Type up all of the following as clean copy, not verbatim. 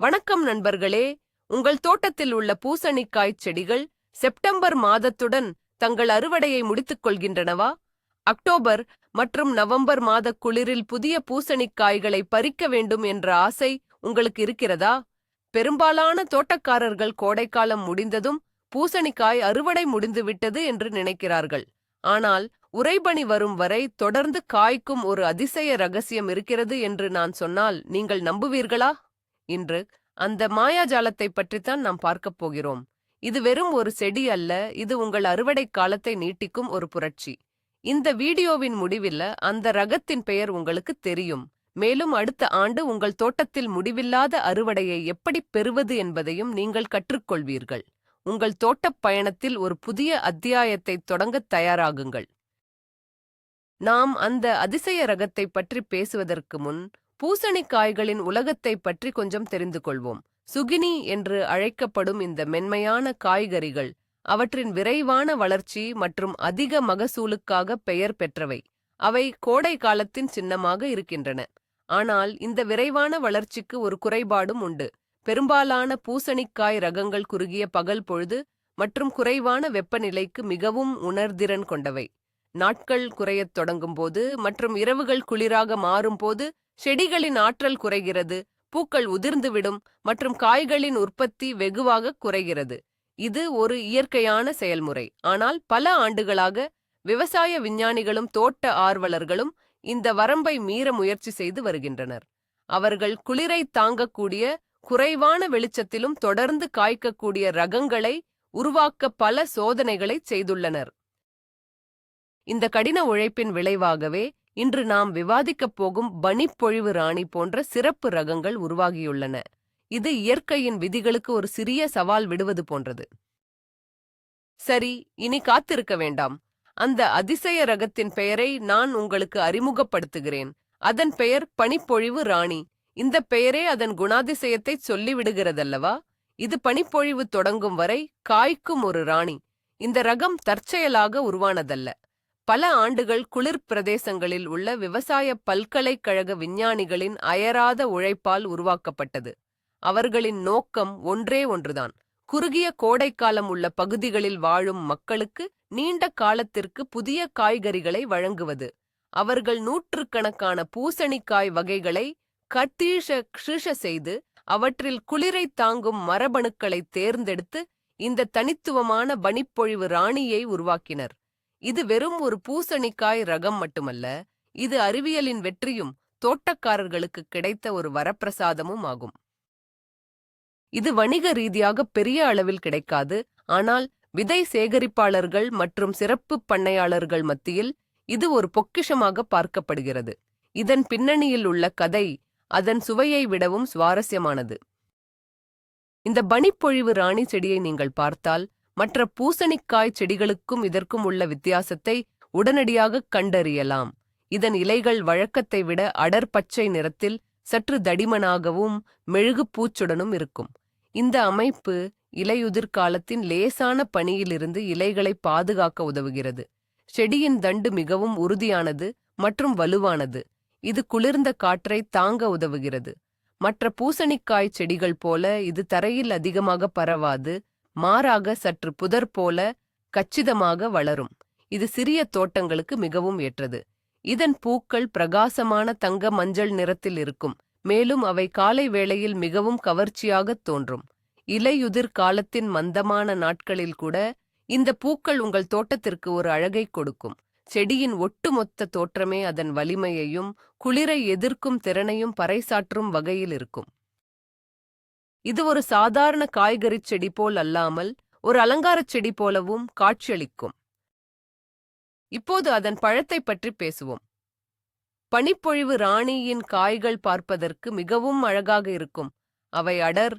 வணக்கம் நண்பர்களே. உங்கள் தோட்டத்தில் உள்ள பூசணிக்காய் செடிகள் செப்டம்பர் மாதத்துடன் தங்கள் அறுவடையை முடித்துக் கொள்கின்றனவா? அக்டோபர் மற்றும் நவம்பர் மாத குளிரில் புதிய பூசணிக்காய்களை பறிக்க வேண்டும் என்ற ஆசை உங்களுக்கு இருக்கிறதா? பெரும்பாலான தோட்டக்காரர்கள் கோடைக்காலம் முடிந்ததும் பூசணிக்காய் அறுவடை முடிந்துவிட்டது என்று நினைக்கிறார்கள். ஆனால் உறைபனி வரும் வரை தொடர்ந்து காய்க்கும் ஒரு அதிசய ரகசியம் இருக்கிறது என்று நான் சொன்னால் நீங்கள் நம்புவீர்களா? இன்று அந்த மாயாஜாலத்தை பற்றித்தான் நாம் பார்க்கப் போகிறோம். இது வெறும் ஒரு செடி அல்ல, இது உங்கள் அறுவடை காலத்தை நீட்டிக்கும் ஒரு புரட்சி. இந்த வீடியோவின் முடிவில் அந்த ரகத்தின் பெயர் உங்களுக்கு தெரியும். மேலும் அடுத்த ஆண்டு உங்கள் தோட்டத்தில் முடிவில்லாத அறுவடையை எப்படி பெறுவது என்பதையும் நீங்கள் கற்றுக்கொள்வீர்கள். உங்கள் தோட்டப் பயணத்தில் ஒரு புதிய அத்தியாயத்தை தொடங்கத் தயாராகுங்கள். நாம் அந்த அதிசய ரகத்தை பற்றி பேசுவதற்கு முன் பூசணிக்காய்களின் உலகத்தை பற்றி கொஞ்சம் தெரிந்து கொள்வோம். சுகினி என்று அழைக்கப்படும் இந்த மென்மையான காய்கறிகள் அவற்றின் விரைவான வளர்ச்சி மற்றும் அதிக மகசூலுக்காக பெயர் பெற்றவை. அவை கோடை காலத்தின் சின்னமாக இருக்கின்றன. ஆனால் இந்த விரைவான வளர்ச்சிக்கு ஒரு குறைபாடும் உண்டு. பெரும்பாலான பூசணிக்காய் ரகங்கள் குறுகிய பகல் பொழுது மற்றும் குறைவான வெப்பநிலைக்கு மிகவும் உணர்திறன் கொண்டவை. நாட்கள் குறையத் தொடங்கும்போது மற்றும் இரவுகள் குளிராக மாறும்போது செடிகளின் ஆற்றல் குறைகிறது, பூக்கள் உதிர்ந்துவிடும் மற்றும் காய்களின் உற்பத்தி வெகுவாக குறைகிறது. இது ஒரு இயற்கையான செயல்முறை. ஆனால் பல ஆண்டுகளாக விவசாய விஞ்ஞானிகளும் தோட்ட ஆர்வலர்களும் இந்த வரம்பை மீற முயற்சி செய்து வருகின்றனர். அவர்கள் குளிரை தாங்கக்கூடிய, குறைவான வெளிச்சத்திலும் தொடர்ந்து காய்க்கக்கூடிய ரகங்களை உருவாக்க பல சோதனைகளை செய்துள்ளனர். இந்த கடின உழைப்பின் விளைவாகவே இன்று நாம் விவாதிக்கப் போகும் பனிப்பொழிவு ராணி போன்ற சிறப்பு ரகங்கள் உருவாகியுள்ளன. இது இயற்கையின் விதிகளுக்கு ஒரு சிறிய சவால் விடுவது போன்றது. சரி, இனி காத்திருக்க வேண்டாம். அந்த அதிசய ரகத்தின் பெயரை நான் உங்களுக்கு அறிமுகப்படுத்துகிறேன். அதன் பெயர் பனிப்பொழிவு ராணி. இந்த பெயரே அதன் குணாதிசயத்தை சொல்லிவிடுகிறதல்லவா? இது பனிப்பொழிவு தொடங்கும் வரை காய்க்கும் ஒரு ராணி. இந்த ரகம் தற்செயலாக உருவானதல்ல. பல ஆண்டுகள் குளிர் பிரதேசங்களில் உள்ள விவசாய பல்கலைக்கழக விஞ்ஞானிகளின் அயராத உழைப்பால் உருவாக்கப்பட்டது. அவர்களின் நோக்கம் ஒன்றே ஒன்றுதான்: குறுகிய கோடைக்காலம் உள்ள பகுதிகளில் வாழும் மக்களுக்கு நீண்ட காலத்திற்கு புதிய காய்கறிகளை வழங்குவது. அவர்கள் நூற்றுக்கணக்கான பூசணிக்காய் வகைகளை கத்தீஷ செய்து அவற்றில் குளிரை தாங்கும் மரபணுக்களை தேர்ந்தெடுத்து இந்த தனித்துவமான பனிப்பொழிவு ராணியை உருவாக்கினர். இது வெறும் ஒரு பூசணிக்காய் ரகம் மட்டுமல்ல, இது அறிவியலின் வெற்றியும் தோட்டக்காரர்களுக்கு கிடைத்த ஒரு வரப்பிரசாதமும் ஆகும். இது வணிக ரீதியாக பெரிய அளவில் கிடைக்காது, ஆனால் விதை சேகரிப்பாளர்கள் மற்றும் சிறப்பு பண்ணையாளர்கள் மத்தியில் இது ஒரு பொக்கிஷமாக பார்க்கப்படுகிறது. இதன் பின்னணியில் உள்ள கதை அதன் சுவையை விடவும் சுவாரஸ்யமானது. இந்த பனிப்பொழிவு ராணி செடியை நீங்கள் பார்த்தால் மற்ற பூசணிக்காய் செடிகளுக்கும் இதற்கும் உள்ள வித்தியாசத்தை உடனடியாக கண்டறியலாம். இதன் இலைகள் வழக்கத்தை விட அடர் பச்சை நிறத்தில் சற்று தடிமனாகவும் மெழுகு பூச்சுடனும் இருக்கும். இந்த அமைப்பு இலையுதிர் காலத்தின் லேசான பனியிலிருந்து இலைகளை பாதுகாக்க உதவுகிறது. செடியின் தண்டு மிகவும் உறுதியானது மற்றும் வலுவானது. இது குளிர்ந்த காற்றை தாங்க உதவுகிறது. மற்ற பூசணிக்காய் செடிகள் போல இது தரையில் அதிகமாக பரவாது, மாறாக சற்று புதர் போல கச்சிதமாக வளரும். இது சிறிய தோட்டங்களுக்கு மிகவும் ஏற்றது. இதன் பூக்கள் பிரகாசமான தங்க மஞ்சள் நிறத்தில் இருக்கும், மேலும் அவை காலை வேளையில் மிகவும் கவர்ச்சியாகத் தோன்றும். இலையுதிர் காலத்தின் மந்தமான நாட்களில் கூட இந்த பூக்கள் உங்கள் தோட்டத்திற்கு ஒரு அழகை கொடுக்கும். செடியின் ஒட்டுமொத்த தோற்றமே அதன் வலிமையையும் குளிரை எதிர்க்கும் திறனையும் பறைசாற்றும் வகையில் இருக்கும். இது ஒரு சாதாரண காய்கறி செடி போல் அல்லாமல் ஒரு அலங்காரச் செடி போலவும் காட்சியளிக்கும். இப்போது அதன் பழத்தை பற்றி பேசுவோம். பனிப்பொழிவு ராணியின் காய்கள் பார்ப்பதற்கு மிகவும் அழகாக இருக்கும். அவை அடர்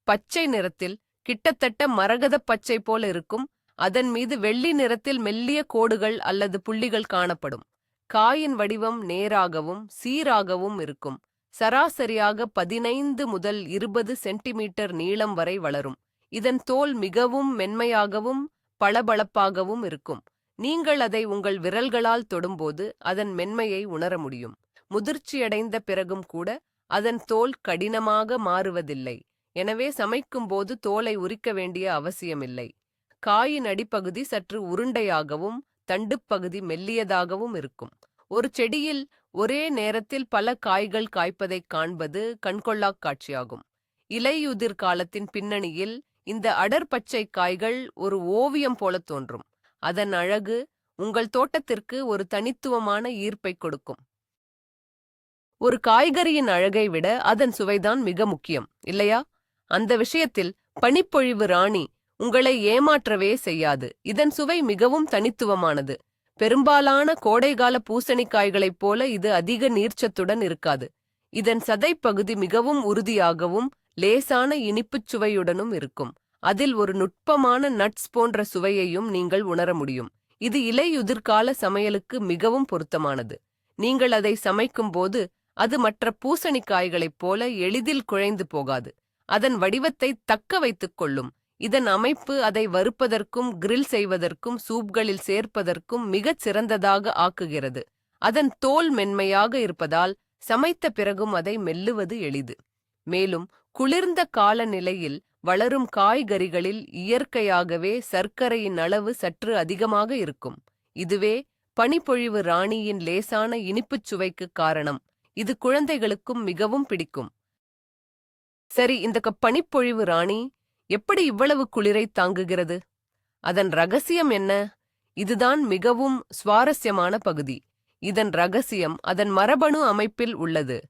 பச்சை நிறத்தில், கிட்டத்தட்ட மரகத பச்சை போல இருக்கும். அதன் மீது வெள்ளி நிறத்தில் மெல்லிய கோடுகள் அல்லது புள்ளிகள் காணப்படும். காயின் வடிவம் நேராகவும் சீராகவும் இருக்கும். சராசரியாக 15 முதல் 20 சென்டிமீட்டர் நீளம் வரை வளரும். இதன் தோல் மிகவும் மென்மையாகவும் பளபளப்பாகவும் இருக்கும். நீங்கள் அதை உங்கள் விரல்களால் தொடும்போது அதன் மென்மையை உணர முடியும். முதிர்ச்சியடைந்த பிறகும் கூட அதன் தோல் கடினமாக மாறுவதில்லை. எனவே சமைக்கும்போது தோலை உரிக்க வேண்டிய அவசியமில்லை. காயின் அடிப்பகுதி சற்று உருண்டையாகவும் தண்டுப்பகுதி மெல்லியதாகவும் இருக்கும். ஒரு செடியில் ஒரே நேரத்தில் பல காய்கள் காய்ப்பதைக் காண்பது கண்கொள்ளாக் காட்சியாகும். இலையுதிர் காலத்தின் பின்னணியில் இந்த அடர்பச்சை காய்கள் ஒரு ஓவியம் போல தோன்றும். அதன் அழகு உங்கள் தோட்டத்திற்கு ஒரு தனித்துவமான ஈர்ப்பை கொடுக்கும். ஒரு காய்கறியின் அழகை விட அதன் சுவைதான் மிக முக்கியம், இல்லையா? அந்த விஷயத்தில் பனிப்பொழிவு ராணி உங்களை ஏமாற்றவே செய்யாது. இதன் சுவை மிகவும் தனித்துவமானது. பெரும்பாலான கோடைகால பூசணிக்காய்களைப் போல இது அதிக நீர்ச்சத்துடன் இருக்காது. இதன் சதைப்பகுதி மிகவும் உறுதியாகவும் லேசான இனிப்புச் சுவையுடனும் இருக்கும். அதில் ஒரு நுட்பமான நட்ஸ் போன்ற சுவையையும் நீங்கள் உணர முடியும். இது இலையுதிர்கால சமையலுக்கு மிகவும் பொருத்தமானது. நீங்கள் அதை சமைக்கும்போது அது மற்ற பூசணிக்காய்களைப் போல எளிதில் குழைந்து போகாது. அதன் வடிவத்தை தக்க வைத்துக் கொள்ளும். இதன் அமைப்பு அதை வறுப்பதற்கும் கிரில் செய்வதற்கும் சூப்களில் சேர்ப்பதற்கும் மிகச் சிறந்ததாக ஆக்குகிறது. அதன் தோல் மென்மையாக இருப்பதால் சமைத்த பிறகும் அதை மெல்லுவது எளிது. மேலும் குளிர்ந்த காலநிலையில் வளரும் காய்கறிகளில் இயற்கையாகவே சர்க்கரையின் அளவு சற்று அதிகமாக இருக்கும். இதுவே பனிப்பொழிவு ராணியின் லேசான இனிப்புச் சுவைக்கு காரணம். இது குழந்தைகளுக்கும் மிகவும் பிடிக்கும். சரி, இந்த பனிப்பொழிவு ராணி எப்படி இவ்வளவு குளிரை தாங்குகிறது? அதன் ரகசியம் என்ன? இதுதான் மிகவும் சுவாரஸ்யமான பகுதி. இதன் ரகசியம் அதன் மரபணு அமைப்பில் உள்ளது.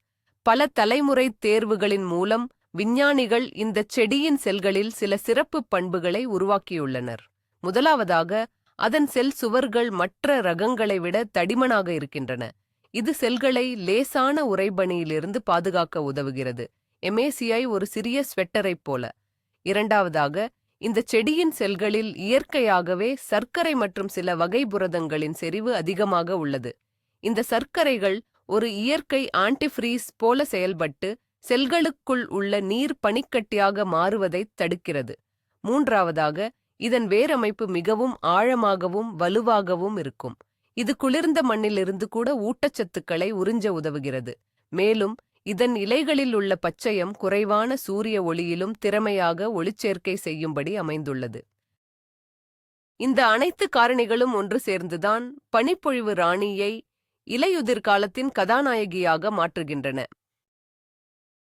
பல தலைமுறை தேர்வுகளின் மூலம் விஞ்ஞானிகள் இந்த செடியின் செல்களில் சில சிறப்பு பண்புகளை உருவாக்கியுள்ளனர். முதலாவதாக, அதன் செல் சுவர்கள் மற்ற ரகங்களை விட தடிமனாக இருக்கின்றன. இது செல்களை லேசான உறைபனியிலிருந்து பாதுகாக்க உதவுகிறது. எமேசியை ஒரு சிறிய ஸ்வெட்டரைப் போல. இரண்டாவதாக, இந்த செடியின் செல்களில் இயற்கையாகவே சர்க்கரை மற்றும் சில வகை புரதங்களின் செறிவு அதிகமாக உள்ளது. இந்த சர்க்கரைகள் ஒரு இயற்கை ஆன்டிஃப்ரீஸ் போல செயல்பட்டு செல்களுக்குள் உள்ள நீர் பனிக்கட்டியாக மாறுவதைத் தடுக்கிறது. மூன்றாவதாக, இதன் வேரமைப்பு மிகவும் ஆழமாகவும் வலுவாகவும் இருக்கும். இது குளிர்ந்த மண்ணிலிருந்து கூட ஊட்டச்சத்துக்களை உறிஞ்ச உதவுகிறது. மேலும் இதன் இலைகளில் உள்ள பச்சையம் குறைவான சூரிய ஒளியிலும் திறமையாக ஒளிச்சேர்க்கை செய்யும்படி அமைந்துள்ளது. இந்த அனைத்து காரணிகளும் ஒன்று சேர்ந்துதான் பனிப்பொழிவு ராணியை இலையுதிர் காலத்தின் கதாநாயகியாக மாற்றுகின்றன.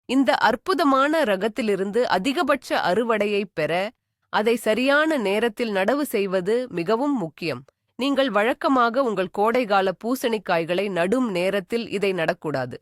இந்த அற்புதமான ரகத்திலிருந்து அதிகபட்ச அறுவடையைப் பெற அதை சரியான நேரத்தில் நடவு செய்வது மிகவும் முக்கியம். நீங்கள் வழக்கமாக உங்கள் கோடைகால பூசணிக்காய்களை நடும் நேரத்தில் இதை நடக்கூடாது.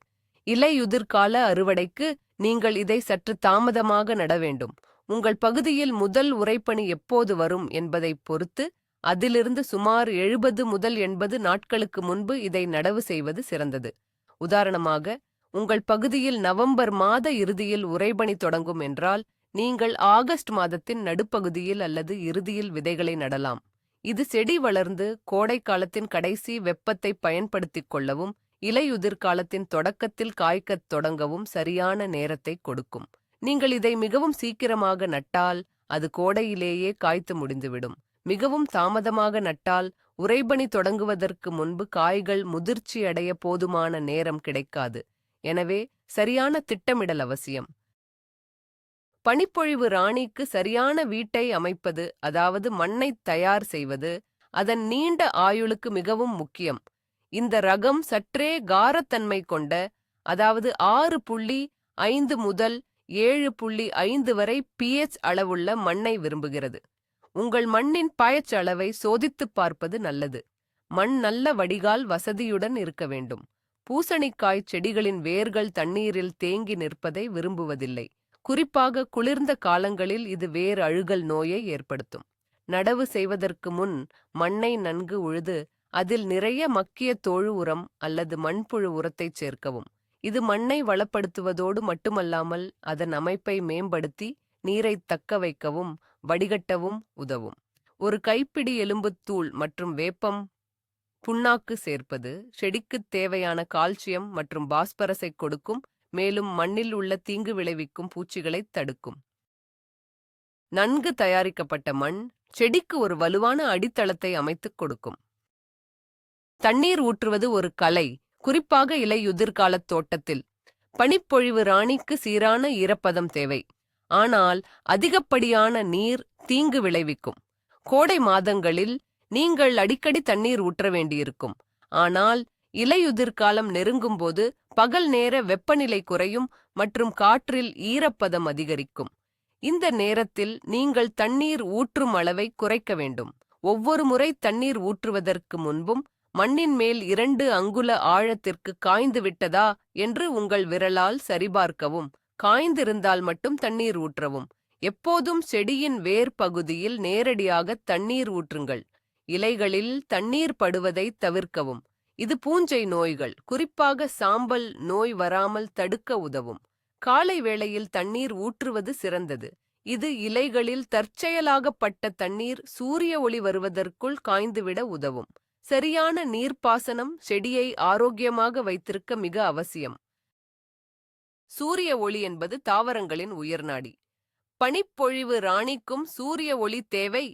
இலையுதிர்கால அறுவடைக்கு நீங்கள் இதை சற்று தாமதமாக நட வேண்டும். உங்கள் பகுதியில் முதல் உறைபனி எப்போது வரும் என்பதைப் பொறுத்து அதிலிருந்து சுமார் 70 முதல் 80 நாட்களுக்கு முன்பு இதை நடவு செய்வது சிறந்தது. உதாரணமாக, உங்கள் பகுதியில் நவம்பர் மாத இறுதியில் உறைபனி தொடங்கும் என்றால் நீங்கள் ஆகஸ்ட் மாதத்தின் நடுப்பகுதியில் அல்லது இறுதியில் விதைகளை நடலாம். இது செடி வளர்ந்து கோடைக்காலத்தின் கடைசி வெப்பத்தை பயன்படுத்திக் கொள்ளவும் இலையுதிர் காலத்தின் தொடக்கத்தில் காய்க்கத் தொடங்கவும் சரியான நேரத்தை கொடுக்கும். நீங்கள் இதை மிகவும் சீக்கிரமாக நட்டால் அது கோடையிலேயே காய்த்து முடிந்துவிடும். மிகவும் தாமதமாக நட்டால் உறைபனி தொடங்குவதற்கு முன்பு காய்கள் முதிர்ச்சி அடைய போதுமான நேரம் கிடைக்காது. எனவே சரியான திட்டமிடல் அவசியம். பனிப்பொழிவு ராணிக்கு சரியான வீட்டை அமைப்பது, அதாவது மண்ணை தயார் செய்வது, அதன் நீண்ட ஆயுளுக்கு மிகவும் முக்கியம். இந்த ரகம் சற்றே காரத்தன்மை கொண்ட, அதாவது 6.5 முதல் 7.5 வரை pH அளவுள்ள மண்ணை விரும்புகிறது. உங்கள் மண்ணின் pH அளவை சோதித்துப் பார்ப்பது நல்லது. மண் நல்ல வடிகால் வசதியுடன் இருக்க வேண்டும். பூசணிக்காய் செடிகளின் வேர்கள் தண்ணீரில் தேங்கி நிற்பதை விரும்புவதில்லை. குறிப்பாக குளிர்ந்த காலங்களில் இது வேர் அழுகல் நோயை ஏற்படுத்தும். நடவு செய்வதற்கு முன் மண்ணை நன்கு உழுது அதில் நிறைய மக்கிய தொழு உரம் அல்லது மண்புழு உரத்தைச் சேர்க்கவும். இது மண்ணை வளப்படுத்துவதோடு மட்டுமல்லாமல் அதன் அமைப்பை மேம்படுத்தி நீரை தக்க வைக்கவும் வடிகட்டவும் உதவும். ஒரு கைப்பிடி எலும்புத்தூள் மற்றும் வேப்பம் புண்ணாக்கு சேர்ப்பது செடிக்குத் தேவையான கால்சியம் மற்றும் பாஸ்பரஸை கொடுக்கும். மேலும் மண்ணில் உள்ள தீங்கு விளைவிக்கும் பூச்சிகளைத் தடுக்கும். நன்கு தயாரிக்கப்பட்ட மண் செடிக்கு ஒரு வலுவான அடித்தளத்தை அமைத்துக் கொடுக்கும். தண்ணீர் ஊற்றுவது ஒரு கலை, குறிப்பாக இலையுதிர்காலத் தோட்டத்தில். பனிப்பொழிவு ராணிக்கு சீரான ஈரப்பதம் தேவை. ஆனால் அதிகப்படியான நீர் தீங்கு விளைவிக்கும். கோடை மாதங்களில் நீங்கள் அடிக்கடி தண்ணீர் ஊற்ற வேண்டியிருக்கும். ஆனால் இலையுதிர்காலம் நெருங்கும்போது பகல் நேர வெப்பநிலை குறையும் மற்றும் காற்றில் ஈரப்பதம் அதிகரிக்கும். இந்த நேரத்தில் நீங்கள் தண்ணீர் ஊற்றும் அளவை குறைக்க வேண்டும். ஒவ்வொரு முறை தண்ணீர் ஊற்றுவதற்கு முன்பும் மண்ணின் மேல் 2 அங்குல ஆழத்திற்கு காய்ந்து விட்டதா என்று உங்கள் விரலால் சரிபார்க்கவும். காய்ந்திருந்தால் மட்டும் தண்ணீர் ஊற்றவும். எப்போதும் செடியின் வேர் பகுதியில் நேரடியாக தண்ணீர் ஊற்றுங்கள். இலைகளில் தண்ணீர் படுவதை தவிர்க்கவும். இது பூஞ்சை நோய்கள், குறிப்பாக சாம்பல் நோய் வராமல் தடுக்க உதவும். காலை வேளையில் தண்ணீர் ஊற்றுவது சிறந்தது. இது இலைகளில் தற்செயலாகப்பட்ட தண்ணீர் சூரிய ஒளி வருவதற்குள் காய்ந்துவிட உதவும். சரியான நீர்ப்பாசனம் செடியை ஆரோக்கியமாக வைத்திருக்க மிக அவசியம். சூரிய ஒளி என்பது தாவரங்களின் உயிர்நாடி. பனிப்பொழிவு ராணிக்கும் சூரிய ஒளி தேவை.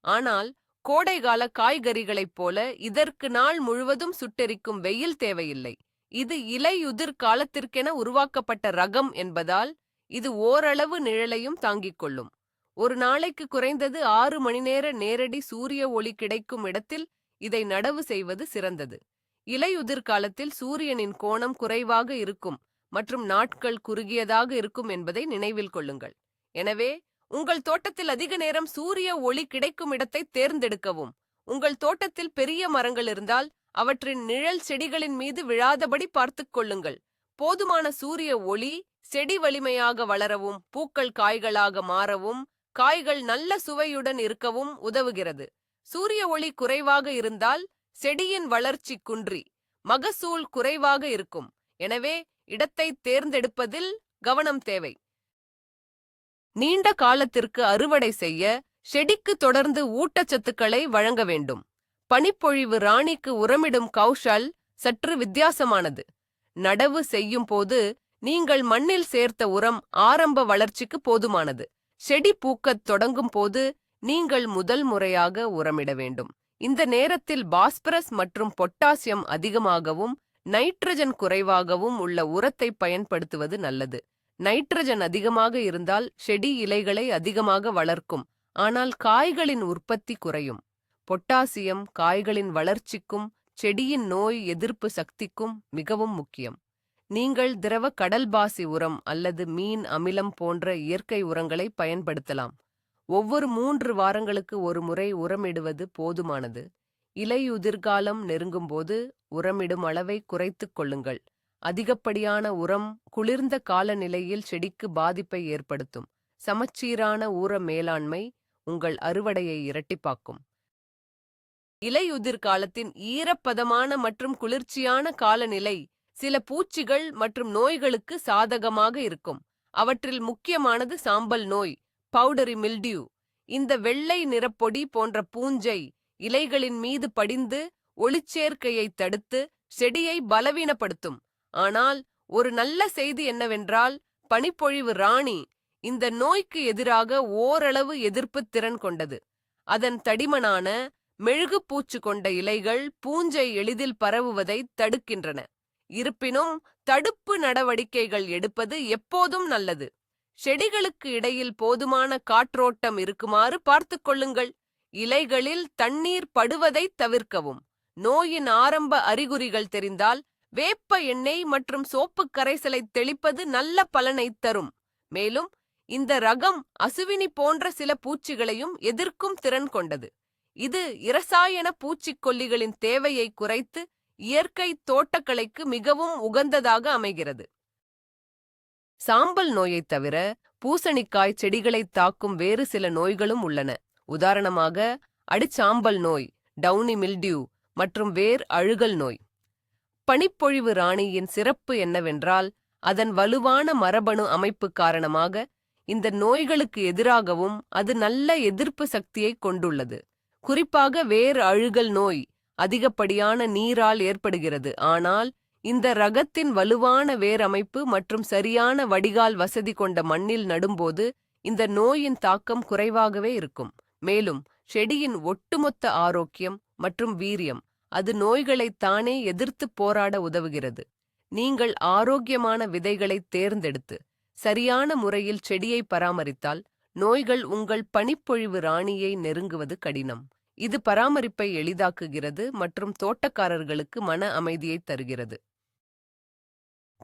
ஆனால் கோடைகால காய்கறிகளைப் போல இதற்கு நாள் முழுவதும் சுட்டெரிக்கும் வெயில் தேவையில்லை. இது இலையுதிர் காலத்திற்கென உருவாக்கப்பட்ட ரகம் என்பதால் இது ஓரளவு நிழலையும் தாங்கிக் கொள்ளும். ஒரு நாளைக்கு குறைந்தது 6 மணி நேர நேரடி சூரிய ஒளி கிடைக்கும் இடத்தில் இதை நடவு செய்வது சிறந்தது. இலையுதிர் காலத்தில் சூரியனின் கோணம் குறைவாக இருக்கும் மற்றும் நாட்கள் குறுகியதாக இருக்கும் என்பதை நினைவில் கொள்ளுங்கள். எனவே உங்கள் தோட்டத்தில் அதிக நேரம் சூரிய ஒளி கிடைக்கும் இடத்தை தேர்ந்தெடுக்கவும். உங்கள் தோட்டத்தில் பெரிய மரங்கள் இருந்தால் அவற்றின் நிழல் செடிகளின் மீது விழாதபடி பார்த்துக் கொள்ளுங்கள். போதுமான சூரிய ஒளி செடி வலிமையாக வளரவும் பூக்கள் காய்களாக மாறவும் காய்கள் நல்ல சுவையுடன் இருக்கவும் உதவுகிறது. சூரிய ஒளி குறைவாக இருந்தால் செடியின் வளர்ச்சி குன்றி மகசூல் குறைவாக இருக்கும். எனவே இடத்தை தேர்ந்தெடுப்பதில் கவனம் தேவை. நீண்ட காலத்திற்கு அறுவடை செய்ய செடிக்கு தொடர்ந்து ஊட்டச்சத்துக்களை வழங்க வேண்டும். பனிப்பொழிவு ராணிக்கு உரமிடும் கௌஷல் சற்று வித்தியாசமானது. நடவு செய்யும் போது நீங்கள் மண்ணில் சேர்த்த உரம் ஆரம்ப வளர்ச்சிக்கு போதுமானது. செடி பூக்கத் தொடங்கும் போது நீங்கள் முதல் முறையாக உரமிட வேண்டும். இந்த நேரத்தில் பாஸ்பரஸ் மற்றும் பொட்டாசியம் அதிகமாகவும் நைட்ரஜன் குறைவாகவும் உள்ள உரத்தை பயன்படுத்துவது நல்லது. நைட்ரஜன் அதிகமாக இருந்தால் செடி இலைகளை அதிகமாக வளர்க்கும், ஆனால் காய்களின் உற்பத்தி குறையும். பொட்டாசியம் காய்களின் வளர்ச்சிக்கும் செடியின் நோய் எதிர்ப்பு சக்திக்கும் மிகவும் முக்கியம். நீங்கள் திரவ கடல்பாசி உரம் அல்லது மீன் அமிலம் போன்ற இயற்கை உரங்களை பயன்படுத்தலாம். ஒவ்வொரு 3 வாரங்களுக்கு ஒரு முறை உரமிடுவது போதுமானது. இலையுதிர்காலம் நெருங்கும்போது உரமிடும் அளவை குறைத்துக் கொள்ளுங்கள். அதிகப்படியான உரம் குளிர்ந்த காலநிலையில் செடிக்கு பாதிப்பை ஏற்படுத்தும். சமச்சீரான ஊர மேலாண்மை உங்கள் அறுவடையை இரட்டிப்பாக்கும். இலையுதிர் காலத்தின் ஈரப்பதமான மற்றும் குளிர்ச்சியான காலநிலை சில பூச்சிகள் மற்றும் நோய்களுக்கு சாதகமாக இருக்கும். அவற்றில் முக்கியமானது சாம்பல் நோய், பவுடரி மில்டியூ. இந்த வெள்ளை நிறப்பொடி போன்ற பூஞ்சை இலைகளின் மீது படிந்து ஒளிச்சேர்க்கையை தடுத்து செடியை பலவீனப்படுத்தும். ஆனால் ஒரு நல்ல செய்தி என்னவென்றால் பனிப்பொழிவு ராணி இந்த நோய்க்கு எதிராக ஓரளவு எதிர்ப்புத் திறன் கொண்டது. அதன் தடிமனான மெழுகுப்பூச்சு கொண்ட இலைகள் பூஞ்சை எளிதில் பரவுவதை தடுக்கின்றன. இருப்பினும் தடுப்பு நடவடிக்கைகள் எடுப்பது எப்போதும் நல்லது. செடிகளுக்கு இடையில் போதுமான காற்றோட்டம் இருக்குமாறு பார்த்துக் கொள்ளுங்கள். இலைகளில் தண்ணீர் படுவதை தவிர்க்கவும். நோயின் ஆரம்ப அறிகுறிகள் தெரிந்தால் வேப்ப எண்ணெய் மற்றும் சோப்பு கரைசலை தெளிப்பது நல்ல பலனை தரும். மேலும் இந்த ரகம் அசுவினி போன்ற சில பூச்சிகளையும் எதிர்க்கும் திறன் கொண்டது. இது இரசாயன பூச்சிக்கொல்லிகளின் தேவையை குறைத்து இயற்கை தோட்டக்கலைக்கு மிகவும் உகந்ததாக அமைகிறது. சாம்பல் நோயைத் தவிர பூசணிக்காய் செடிகளை தாக்கும் வேறு சில நோய்களும் உள்ளன. உதாரணமாக அடிச்சாம்பல் நோய், டவுனி மில்டியூ மற்றும் வேர் அழுகல் நோய். பனிப்பொழிவு ராணியின் சிறப்பு என்னவென்றால் அதன் வலுவான மரபணு அமைப்பு காரணமாக இந்த நோய்களுக்கு எதிராகவும் அது நல்ல எதிர்ப்பு சக்தியை கொண்டுள்ளது. குறிப்பாக வேர் அழுகல் நோய் அதிகப்படியான நீரால் ஏற்படுகிறது. ஆனால் இந்த ரகத்தின் வலுவான வேர் அமைப்பு மற்றும் சரியான வடிகால் வசதி கொண்ட மண்ணில் நடும்போது இந்த நோயின் தாக்கம் குறைவாகவே இருக்கும். மேலும் செடியின் ஒட்டுமொத்த ஆரோக்கியம் மற்றும் வீரியம் அது நோய்களை தானே எதிர்த்து போராட உதவுகிறது. நீங்கள் ஆரோக்கியமான விதைகளை தேர்ந்தெடுத்து சரியான முறையில் செடியை பராமரித்தால் நோய்கள் உங்கள் பனிப்பொழிவு ராணியை நெருங்குவது கடினம். இது பராமரிப்பை எளிதாக்குகிறது மற்றும் தோட்டக்காரர்களுக்கு மன அமைதியை தருகிறது.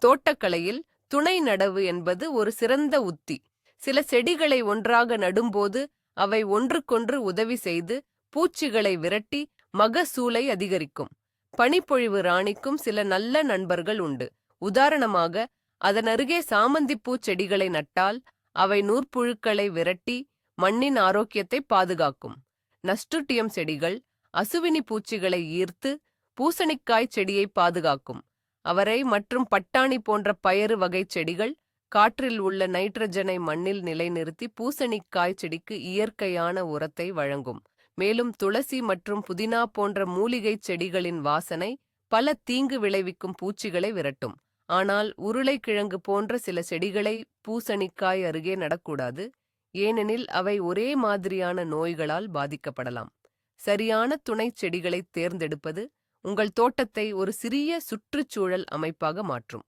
தோட்டக்கலையில் துணை நடவு என்பது ஒரு சிறந்த உத்தி. சில செடிகளை ஒன்றாக நடும்போது அவை ஒன்றுக்கொன்று உதவி செய்து பூச்சிகளை விரட்டி மகசூலை அதிகரிக்கும். பனிப்பொழிவு ராணிக்கும் சில நல்ல நண்பர்கள் உண்டு. உதாரணமாக, அதனருகே சாமந்திப்பூ செடிகளை நட்டால் அவை நூற்புழுக்களை விரட்டி மண்ணின் ஆரோக்கியத்தை பாதுகாக்கும். நஸ்டுட்டியம் செடிகள் அசுவினி பூச்சிகளை ஈர்த்து பூசணிக்காய் செடியை பாதுகாக்கும். அவரை மற்றும் பட்டாணி போன்ற பயறு வகை செடிகள் காற்றில் உள்ள நைட்ரஜனை மண்ணில் நிலைநிறுத்தி பூசணிக்காய் செடிக்கு இயற்கையான உரத்தை வழங்கும். மேலும் துளசி மற்றும் புதினா போன்ற மூலிகைச் செடிகளின் வாசனை பல தீங்கு விளைவிக்கும் பூச்சிகளை விரட்டும். ஆனால் உருளைக்கிழங்கு போன்ற சில செடிகளை பூசணிக்காய் அருகே நடக்கூடாது, ஏனெனில் அவை ஒரே மாதிரியான நோய்களால் பாதிக்கப்படலாம். சரியான துணைச் செடிகளைத் தேர்ந்தெடுப்பது உங்கள் தோட்டத்தை ஒரு சிறிய சுற்றுச்சூழல் அமைப்பாக மாற்றும்.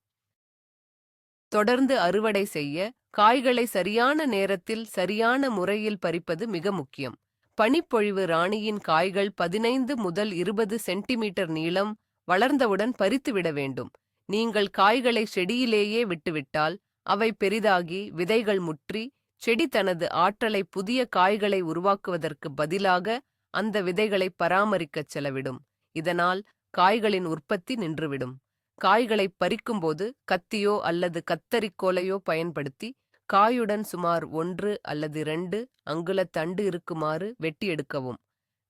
தொடர்ந்து அறுவடை செய்ய காய்களை சரியான நேரத்தில் சரியான முறையில் பறிப்பது மிக முக்கியம். பனிப்பொழிவு ராணியின் காய்கள் 15 முதல் 20 சென்டிமீட்டர் நீளம் வளர்ந்தவுடன் பறித்துவிட வேண்டும். நீங்கள் காய்களை செடியிலேயே விட்டுவிட்டால் அவை பெரிதாகி விதைகள் முற்றி செடி தனது ஆற்றலை புதிய காய்களை உருவாக்குவதற்கு பதிலாக அந்த விதைகளை பராமரிக்கச் செலவிடும். இதனால் காய்களின் உற்பத்தி நின்றுவிடும். காய்களை பறிக்கும்போது கத்தியோ அல்லது கத்தரிக்கோலையோ பயன்படுத்தி காயுடன் சுமார் 1 அல்லது 2 அங்குல தண்டு இருக்குமாறு வெட்டி எடுக்கவும்.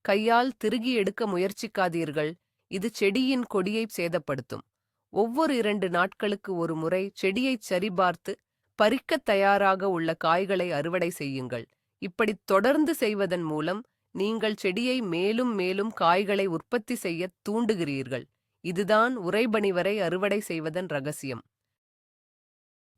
கையால் திருகி எடுக்க முயற்சிக்காதீர்கள், இது செடியின் கொடியை சேதப்படுத்தும். ஒவ்வொரு 2 நாட்களுக்கு ஒரு முறை செடியைச் சரிபார்த்து பறிக்கத் தயாராக உள்ள காய்களை அறுவடை செய்யுங்கள். இப்படி தொடர்ந்து செய்வதன் மூலம் நீங்கள் செடியை மேலும் மேலும் காய்களை உற்பத்தி செய்ய தூண்டுகிறீர்கள். இதுதான் உறைபனி வரை அறுவடை செய்வதன் ரகசியம்.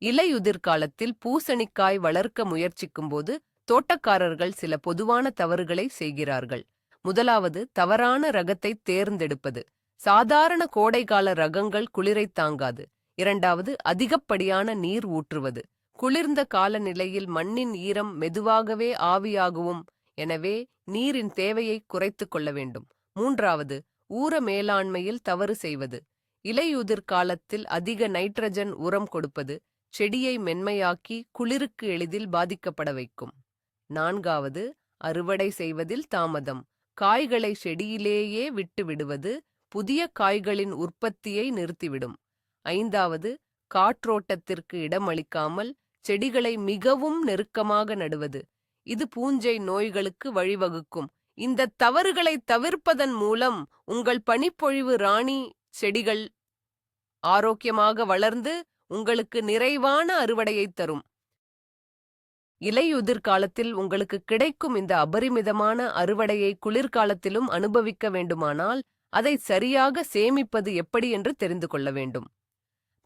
இலையுதிர் காலத்தில் பூசணிக்காய் வளர்க்க முயற்சிக்கும்போது தோட்டக்காரர்கள் சில பொதுவான தவறுகளை செய்கிறார்கள். முதலாவது, தவறான ரகத்தை தேர்ந்தெடுப்பது. சாதாரண கோடைகால ரகங்கள் குளிரை தாங்காது. இரண்டாவது, அதிகப்படியான நீர் ஊற்றுவது. குளிர்ந்த காலநிலையில் மண்ணின் ஈரம் மெதுவாகவே ஆவியாகவும், எனவே நீரின் தேவையை குறைத்துக் கொள்ள வேண்டும். மூன்றாவது, ஊர மேலாண்மையில் தவறு செய்வது. இலையுதிர் காலத்தில் அதிக நைட்ரஜன் உரம் கொடுப்பது செடியை மென்மையாக்கி குளிருக்கு எளிதில் பாதிக்கப்பட வைக்கும். நான்காவது, அறுவடை செய்வதில் தாமதம். காய்களை செடியிலேயே விட்டு விடுவது புதிய காய்களின் உற்பத்தியை நிறுத்திவிடும். ஐந்தாவது, காற்றோட்டத்திற்கு இடமளிக்காமல் செடிகளை மிகவும் நெருக்கமாக நடுவது. இது பூஞ்சை நோய்களுக்கு வழிவகுக்கும். இந்த தவறுகளை தவிர்ப்பதன் மூலம் உங்கள் பனிப்பொழிவு ராணி செடிகள் ஆரோக்கியமாக வளர்ந்து உங்களுக்கு நிறைவான அறுவடையை தரும். இலையுதிர் காலத்தில் உங்களுக்கு கிடைக்கும் இந்த அபரிமிதமான அறுவடையை குளிர்காலத்திலும் அனுபவிக்க வேண்டுமானால் அதை சரியாக சேமிப்பது எப்படி என்று தெரிந்து கொள்ள வேண்டும்.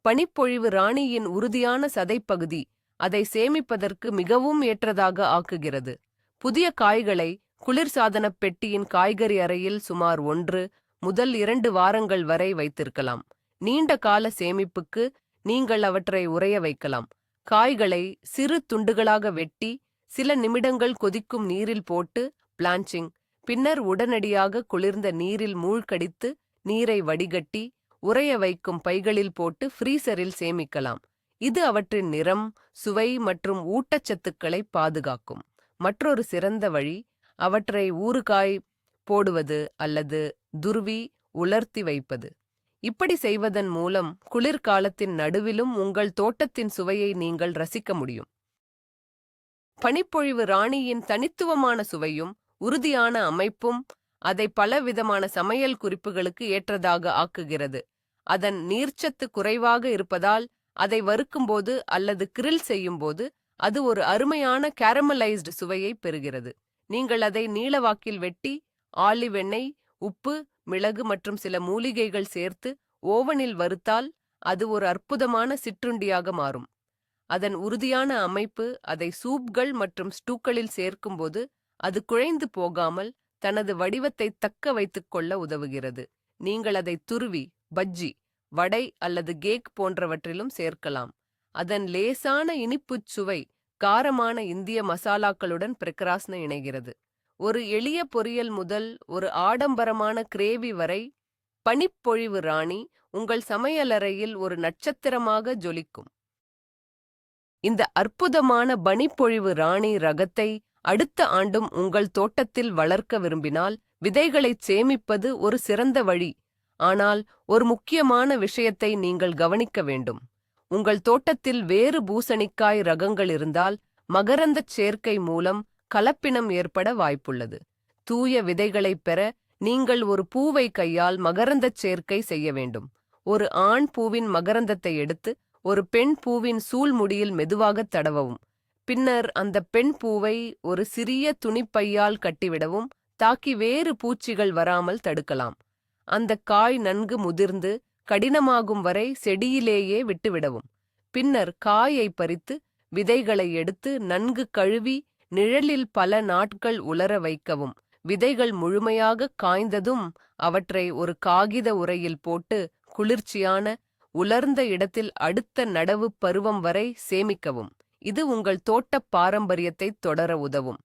பனிப்பொழிவு ராணியின் உறுதியான சதைப்பகுதி அதை சேமிப்பதற்கு மிகவும் ஏற்றதாக ஆக்குகிறது. புதிய காய்களை குளிர்சாதனப் பெட்டியின் காய்கறி அறையில் சுமார் 1 முதல் 2 வாரங்கள் வரை வைத்திருக்கலாம். நீண்ட கால சேமிப்புக்கு நீங்கள் அவற்றை உறைய வைக்கலாம். காய்களை சிறு துண்டுகளாக வெட்டி சில நிமிடங்கள் கொதிக்கும் நீரில் போட்டு பிளான்ச்சிங், பின்னர் உடனடியாக குளிர்ந்த நீரில் மூழ்கடித்து நீரை வடிகட்டி உறைய வைக்கும் பைகளில் போட்டு ஃப்ரீசரில் சேமிக்கலாம். இது அவற்றின் நிறம், சுவை மற்றும் ஊட்டச்சத்துக்களை பாதுகாக்கும். மற்றொரு சிறந்த வழி அவற்றை ஊறுகாய் போடுவது அல்லது துருவி உலர்த்தி வைப்பது. இப்படி செய்வதன் மூலம் குளிர்காலத்தின் நடுவிலும் உங்கள் தோட்டத்தின் சுவையை நீங்கள் ரசிக்க முடியும். பனிப்பொழிவு ராணியின் தனித்துவமான சுவையும் உறுதியான அமைப்பும் அதை பலவிதமான சமையல் குறிப்புகளுக்கு ஏற்றதாக ஆக்குகிறது. அதன் நீர்ச்சத்து குறைவாக இருப்பதால் அதை வறுக்கும்போது அல்லது கிரில் செய்யும்போது அது ஒரு அருமையான கேரமலைஸ்டு சுவையை பெறுகிறது. நீங்கள் அதை நீளவாக்கில் வெட்டி ஆலிவ் எண்ணெய், உப்பு, மிளகு மற்றும் சில மூலிகைகள் சேர்த்து ஓவனில் வறுத்தால் அது ஒரு அற்புதமான சிற்றுண்டியாக மாறும். அதன் உறுதியான அமைப்பு அதை சூப்கள் மற்றும் ஸ்டூக்களில் சேர்க்கும்போது அது குழைந்து போகாமல் தனது வடிவத்தை தக்க வைத்துக் கொள்ள உதவுகிறது. நீங்கள் அதை துருவி, பஜ்ஜி, வடை அல்லது கேக் போன்றவற்றிலும் சேர்க்கலாம். அதன் லேசான இனிப்புச் சுவை காரமான இந்திய மசாலாக்களுடன் பிரக்ராஸ்ன இணைகிறது. ஒரு எளிய பொரியல் முதல் ஒரு ஆடம்பரமான கிரேவி வரை, பனிப்பொழிவு ராணி உங்கள் சமையலறையில் ஒரு நட்சத்திரமாக ஜொலிக்கும். இந்த அற்புதமான பனிப்பொழிவு ராணி ரகத்தை அடுத்த ஆண்டும் உங்கள் தோட்டத்தில் வளர்க்க விரும்பினால் விதைகளைச் சேமிப்பது ஒரு சிறந்த வழி. ஆனால் ஒரு முக்கியமான விஷயத்தை நீங்கள் கவனிக்க வேண்டும். உங்கள் தோட்டத்தில் வேறு பூசணிக்காய் ரகங்கள் இருந்தால் மகரந்தச் சேர்க்கை மூலம் கலப்பினம் ஏற்பட வாய்ப்புள்ளது. தூய விதைகளைப் பெற நீங்கள் ஒரு பூவை கையால் மகரந்தச் சேர்க்கை செய்ய வேண்டும். ஒரு ஆண் பூவின் மகரந்தத்தை எடுத்து ஒரு பெண் பூவின் சூழ்முடியில் மெதுவாகத் தடவவும். பின்னர் அந்த பெண் பூவை ஒரு சிறிய துணிப்பையால் கட்டிவிடவும், தாக்கி வேறு பூச்சிகள் வராமல் தடுக்கலாம். அந்த காய் நன்கு முதிர்ந்து கடினமாகும் வரை செடியிலேயே விட்டுவிடவும். பின்னர் காயை பறித்து விதைகளை எடுத்து நன்கு கழுவி நிழலில் பல நாட்கள் உலர வைக்கவும். விதைகள் முழுமையாக காய்ந்ததும் அவற்றை ஒரு காகித உறையில் போட்டு குளிர்ச்சியான உலர்ந்த இடத்தில் அடுத்த நடவு பருவம் வரை சேமிக்கவும். இது உங்கள் தோட்டப் பாரம்பரியத்தை தொடர உதவும்.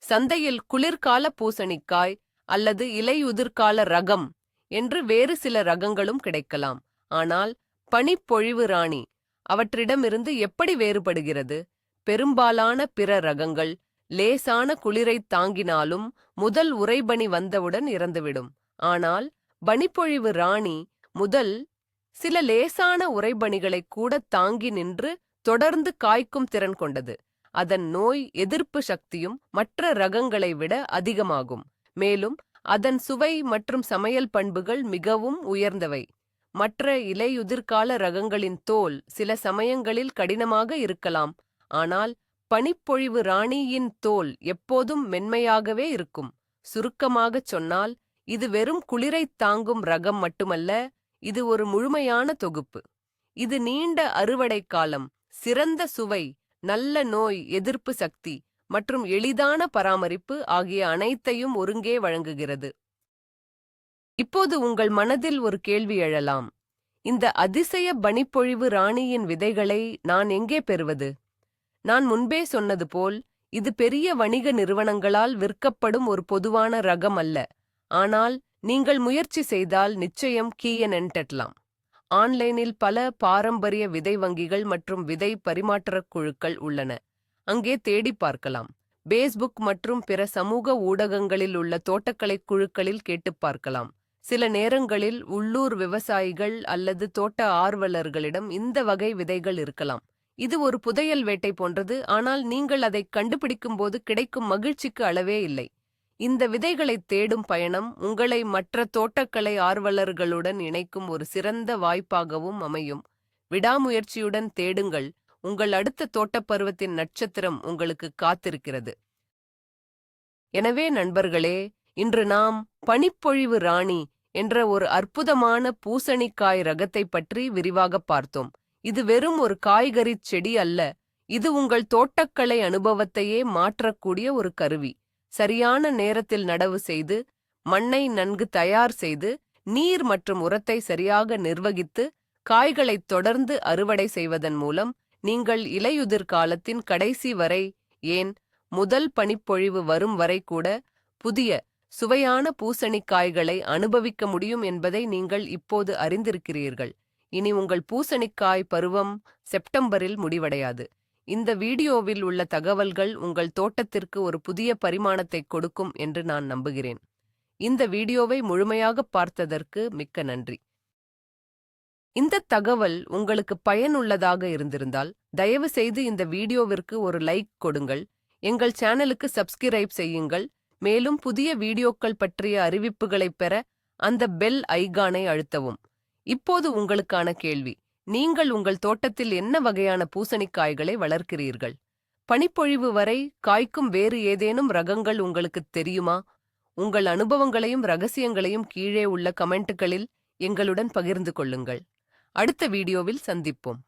சந்தையில் குளிர்கால பூசணிக்காய் அல்லது இலையுதிர்கால ரகம் என்று வேறு சில ரகங்களும் கிடைக்கலாம். ஆனால் பனிப்பொழிவு ராணி அவற்றிடமிருந்து எப்படி வேறுபடுகிறது? பெரும்பாலான பிற ரகங்கள் லேசான குளிரைத் தாங்கினாலும் முதல் உறைபனி வந்தவுடன் இறந்துவிடும். ஆனால் பனிப்பொழிவு ராணி முதல் சில லேசான உறைபனிகளை கூட தாங்கி நின்று தொடர்ந்து காய்க்கும் திறன் கொண்டது. அதன் நோய் எதிர்ப்பு சக்தியும் மற்ற ரகங்களை விட அதிகமாகும். மேலும் அதன் சுவை மற்றும் சமையல் பண்புகள் மிகவும் உயர்ந்தவை. மற்ற இலையுதிர்கால ரகங்களின் தோல் சில சமயங்களில் கடினமாக இருக்கலாம். ஆனால் பனிப்பொழிவு ராணியின் தோல் எப்போதும் மென்மையாகவே இருக்கும். சுருக்கமாகச் சொன்னால், இது வெறும் குளிரைத் தாங்கும் ரகம் மட்டுமல்ல, இது ஒரு முழுமையான தொகுப்பு. இது நீண்ட அறுவடை காலம், சிறந்த சுவை, நல்ல நோய் எதிர்ப்பு சக்தி மற்றும் எளிதான பராமரிப்பு ஆகிய அனைத்தையும் ஒருங்கே வழங்குகிறது. இப்போது உங்கள் மனதில் ஒரு கேள்வி எழலாம். இந்த அதிசய பனிப்பொழிவு ராணியின் விதைகளை நான் எங்கே பெறுவது? நான் முன்பே சொன்னது போல், இது பெரிய வணிக நிறுவனங்களால் விற்கப்படும் ஒரு பொதுவான ரகம் அல்ல. ஆனால் நீங்கள் முயற்சி செய்தால் நிச்சயம் கீயனென்டெட்லாம். ஆன்லைனில் பல பாரம்பரிய விதை வங்கிகள் மற்றும் விதை பரிமாற்றக் குழுக்கள் உள்ளன. அங்கே தேடி பார்க்கலாம். பேஸ்புக் மற்றும் பிற சமூக ஊடகங்களில் உள்ள தோட்டக்கலை குழுக்களில் கேட்டுப் பார்க்கலாம். சில நேரங்களில் உள்ளூர் விவசாயிகள் அல்லது தோட்ட ஆர்வலர்களிடம் இந்த வகை விதைகள் இருக்கலாம். இது ஒரு புதையல் வேட்டை போன்றது, ஆனால் நீங்கள் அதை கண்டுபிடிக்கும்போது கிடைக்கும் மகிழ்ச்சிக்கு அளவே இல்லை. இந்த விதைகளைத் தேடும் பயணம் உங்களை மற்ற தோட்டக்கலை ஆர்வலர்களுடன் இணைக்கும் ஒரு சிறந்த வாய்ப்பாகவும் அமையும். விடாமுயற்சியுடன் தேடுங்கள். உங்கள் அடுத்த தோட்டப்பருவத்தின் நட்சத்திரம் உங்களுக்கு காத்திருக்கிறது. எனவே நண்பர்களே, இன்று நாம் பனிப்பொழிவு ராணி என்ற ஒரு அற்புதமான பூசணிக்காய் ரகத்தை பற்றி விரிவாகப் பார்த்தோம். இது வெறும் ஒரு காய்கறிச் செடி அல்ல, இது உங்கள் தோட்டக்கலை அனுபவத்தையே மாற்றக்கூடிய ஒரு கருவி. சரியான நேரத்தில் நடவு செய்து, மண்ணை நன்கு தயார் செய்து, நீர் மற்றும் உரத்தை சரியாக நிர்வகித்து, காய்களைத் தொடர்ந்து அறுவடை செய்வதன் மூலம் நீங்கள் இலையுதிர் காலத்தின் கடைசி வரை, ஏன் முதல் பனிப்பொழிவு வரும் வரை கூட புதிய சுவையான பூசணிக்காய்களை அனுபவிக்க முடியும் என்பதை நீங்கள் இப்போது அறிந்திருக்கிறீர்கள். இனி உங்கள் பூசணிக்காய் பருவம் செப்டம்பரில் முடிவடையாது. இந்த வீடியோவில் உள்ள தகவல்கள் உங்கள் தோட்டத்திற்கு ஒரு புதிய பரிமாணத்தை கொடுக்கும் என்று நான் நம்புகிறேன். இந்த வீடியோவை முழுமையாக பார்த்ததற்கு மிக்க நன்றி. இந்த தகவல் உங்களுக்கு பயனுள்ளதாக இருந்திருந்தால் தயவு செய்து இந்த வீடியோவிற்கு ஒரு லைக் கொடுங்கள். எங்கள் சேனலுக்கு சப்ஸ்கிரைப் செய்யுங்கள். மேலும் புதிய வீடியோக்கள் பற்றிய அறிவிப்புகளைப் பெற அந்த பெல் ஐகானை அழுத்தவும். இப்போது உங்களுக்கான கேள்வி: நீங்கள் உங்கள் தோட்டத்தில் என்ன வகையான பூசணிக்காய்களை வளர்க்கிறீர்கள்? பனிப்பொழிவு வரை காய்க்கும் வேறு ஏதேனும் ரகங்கள் உங்களுக்குத் தெரியுமா? உங்கள் அனுபவங்களையும் ரகசியங்களையும் கீழே உள்ள கமெண்ட்டுகளில் எங்களுடன் பகிர்ந்து கொள்ளுங்கள். அடுத்த வீடியோவில் சந்திப்போம்.